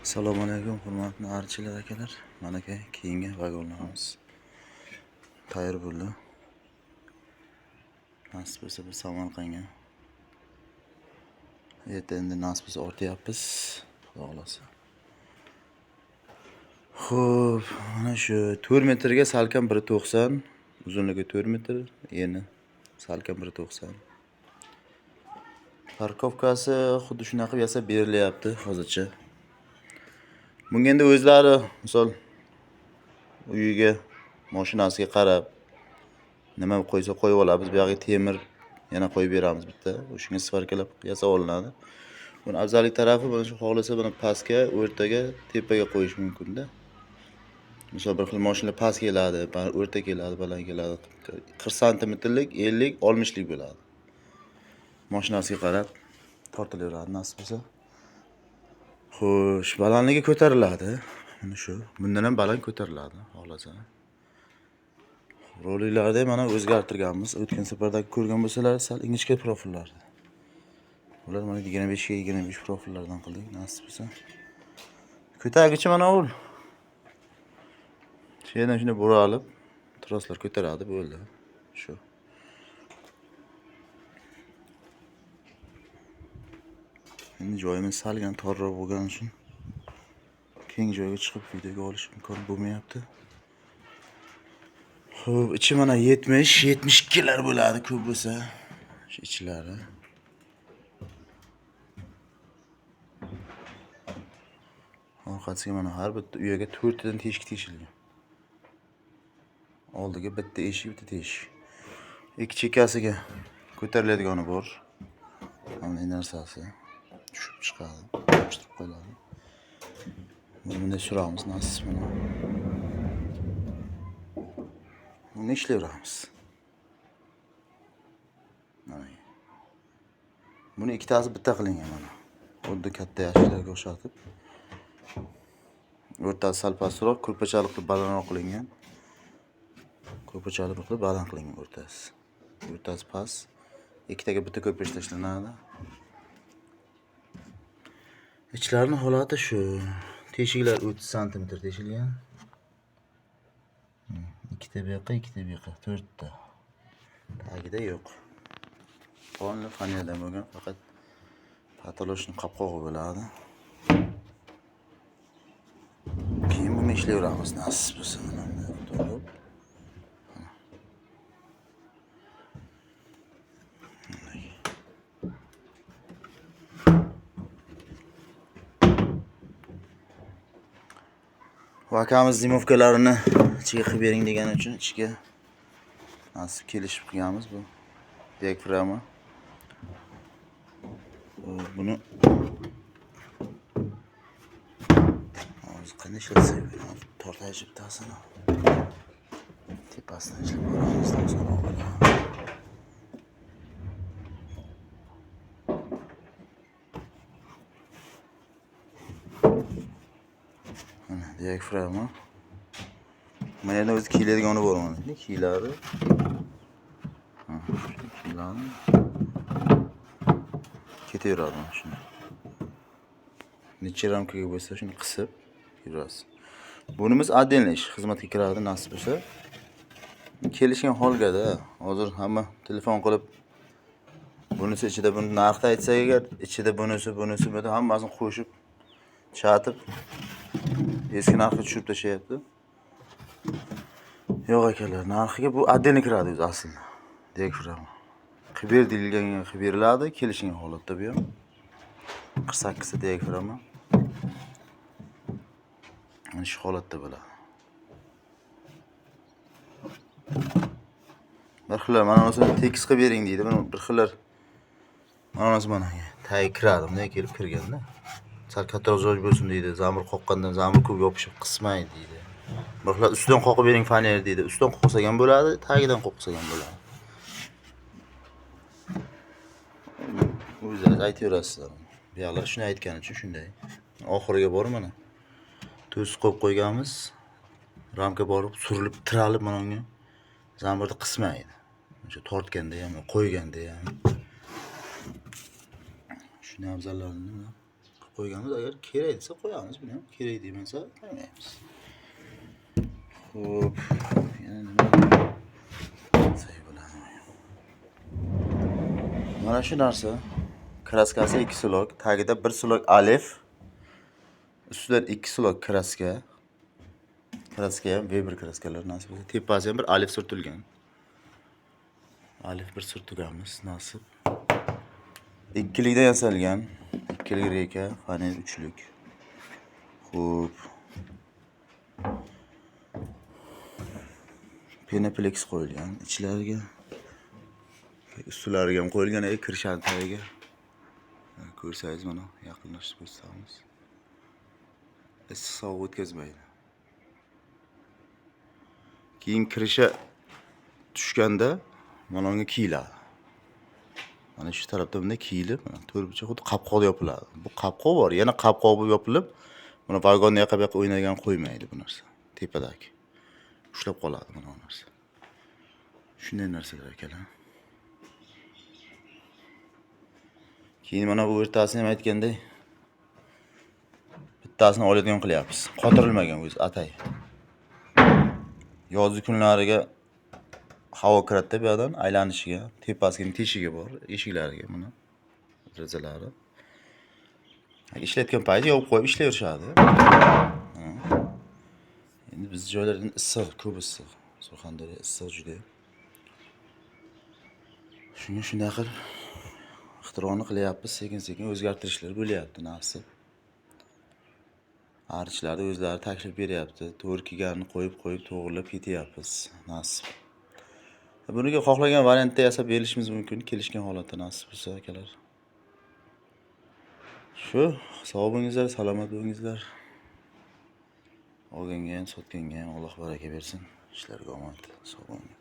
Assalomu alaykum hurmatli archilar akalar. Mana keyingi vagonlarimiz tayyor bo'ldi. Nasib bo'lsa biz Samarqandga endi nasib bo'lsa ortyapmiz. Xudo xolasa. Xo'p, mana shu 4 metrga salkam 1.90, uzunligi 4 metr, eni salkam 1.90. Parkovkasi xuddi shunaqa yasab berilyapti hozircha. Bunga endi o'zlari misol uyiga, mashinasiga qarab nima qo'ysa qo'yib olamiz. Bu yerga temir yana qo'yib beramiz bitta. O'shunga svarkalab yasab olinadi. Buni afzallik tarafi mana shu xohlasa buni pastga, o'rtaga, tepaga qo'yish mumkin-da. Misol bir xil mashina past keladi, o'rta keladi, baland keladi. 40 santimetrlik, 50, 60lik bo'ladi. Mashinasiga qarab tortilaveradi nasib bo'lsa. Xo'sh, balandligi ko'tariladi. Mana shu. Bundan ham baland ko'tariladi, xohlasa. Roliklarda mana o'zgartirganmiz. O'tgan safardagi ko'rgan bo'lsalar, sal ingichka profillardi. Ular mana 25 ga 25 profillardan qildik, nasib bo'lsa. Ko'targichi mana u. Şeyden shunday buralib, troslar ko'taradi, bo'ldi. Shu. Endi joyimiz salgan torroq bo'lgani uchun keng joyga chiqib videoga olish imkoni bo'lmayapti. Xo'p, ichi mana 70-72 lar bo'ladi, ko'p bo'lsa. Shu ichlari. Orqasiga mana har bitta uyaga 4 tadan teshik teshilgan. Oldiga bitta eshik, bitta teshik. Ikki chekkasiga ko'tariladigani bor. Mana bu narsasi tushib chiqadi, yopishtirib qo'yiladi. Bunday suramiz nasib mana. Buni ishlayveramiz. Mana. Buni ikkitasi bitta qilingan mana. Xuddi katta yashiklarga o'xshatib. O'rtasi sal pastroq, ko'rpachalik qilib balandroq qilingan. Ko'rpachalik qilib baland qilingan o'rtasi. O'rtasi past. Ikkitaga bitta ko'rpacha tashlanadi. İçlarning holati shu. Teshiklar 30 cm teshilgan. Ikkita bu yoqqa, ikkita bu yoqqa, 4 ta. Tagida yo'q. Qonli faneradan bo'lgan, faqat patoloshning qopqog'i bo'ladi. Keyin buni ishlayveramiz nasib bo'lsa. To'g'ri. Vakamiz zimovkalarini ichiga qilib bering degani uchun ichiga nasib kelishib qilganmiz bu diafragma. Buni hozir qanday ishlasak, tortayish bittasini tepasidan ishlab olamiz. Diafragma. Mana endi o'zi kiyiladigan bor mana. Kiylari. Kiylarni ketaveradi mana shuni. Necha ramkaga bo'lsa shuni qisib yurasiz. Bunimiz отдельный ish, xizmatga kiradi nasib bo'lsa. Kelishgan holgada hozir hamma telefon qilib bunisi ichida buni narxni aytsak agar, ichida bunisi bo'ladi, hammasini qo'shib chatib eski narxga tushirib tashlayapti. Yo'q akalar, narxiga bu отдельный kiradi o'zi aslida. Diafragma. Qibir deyilganga qilib beriladi, kelishgan holatda bu ham. 48 ta diafragma. Mana shu holatda bo'ladi. Bir xillar mana o'zini tekis qilib bering deydi. Mana bir xillar mana tagi kiradi, bunday kelib kirganda. Sal kattaroq joy bo'lsin deydi. Zamir qoqqandan zamir ko'p yopishib qismaydi deydi. Bir xillar ustidan qoqib bering faner deydi. Ustidan qoqsa ham bo'ladi, tagidan qoqsa ham bo'ladi. O'zingiz aytaverasizlar. Bu yerlar shuni aytgani uchun shunday. Oxiriga borib mana to'siq qo'yib qo'yganmiz. Ramka borib surilib, tiralib mana unga zamirni qismaydi. O'sha tortganda ham, qo'yganda ham. Shuni afzallarini qo'yganmiz. Agar kerak desa qo'yamiz, buni ham kerak demasa qo'ymaymiz. Xo'p, yana nima qilsak bo'ladi? Mana shu narsa. Kraskasi 2 slog, tagida 1 slog alif, ustida 2 slog kraska. Kraska ham Weber kraskalar nasib bo'lsa, tepasi ham bir alif surtilgan. Alif bir surtganmiz nasib. Ikkilikdan yasalgan. Ikkilik reka, fanel uchlik. Xo'p. Penaplex qo'yilgan ichlariga. Ustlariga ham qo'yilgan, kirishani tagiga. Ko'rsangiz mana yaqinlashtirib ko'rsatamiz. Issiq sovuq o'tkazmaydi. Keyin kirishi tushganda mana unga kiyiladi. Mana shu tarafda bunday kiyilib, mana to'rtburchak xuddi qapqoqda yopiladi. Bu qapqoq bor, yana qapqoq bo'lib yopilib, mana vagonni yoqqa bu yoqqa o'ynagan qo'ymaydi bu narsa. Tepadagi. Ushlab qoladi mana bu narsa. Shunday narsalar ekan. Keyin mana bu o'rtasini ham aytganday, bittasini oladigan qilyapmiz. Qotirilmagan o'zi atay. Yozgi kunlariga havo kiradi bu yerdan aylanishiga, tepasiga teshigi bor, eshiklariga mana derajalari. Ishlayotgan payti yopib qo'yib ishlayverishadi. Endi biz joylardan issiq, ko'p issiq. Surxondaryo issiq juda. Shunga shunday qilib ixtironi qilyapmiz, sekin-sekin o'zgartirishlar bo'lyapti nasib. Archlarni o'zlari taklif beryapti. To'g'ri kelganini qo'yib to'g'rilab ketyapmiz nasib. Buniga xohlagan variantda yasab berishimiz mumkin, kelishgan holatda nasib bo'lsa akalar. Shu, sog' bo'lingizlar, salomat bo'lingizlar. Olganga ham, sotganga ham Alloh baraka bersin. Ishlarga omad, sog' bo'ling.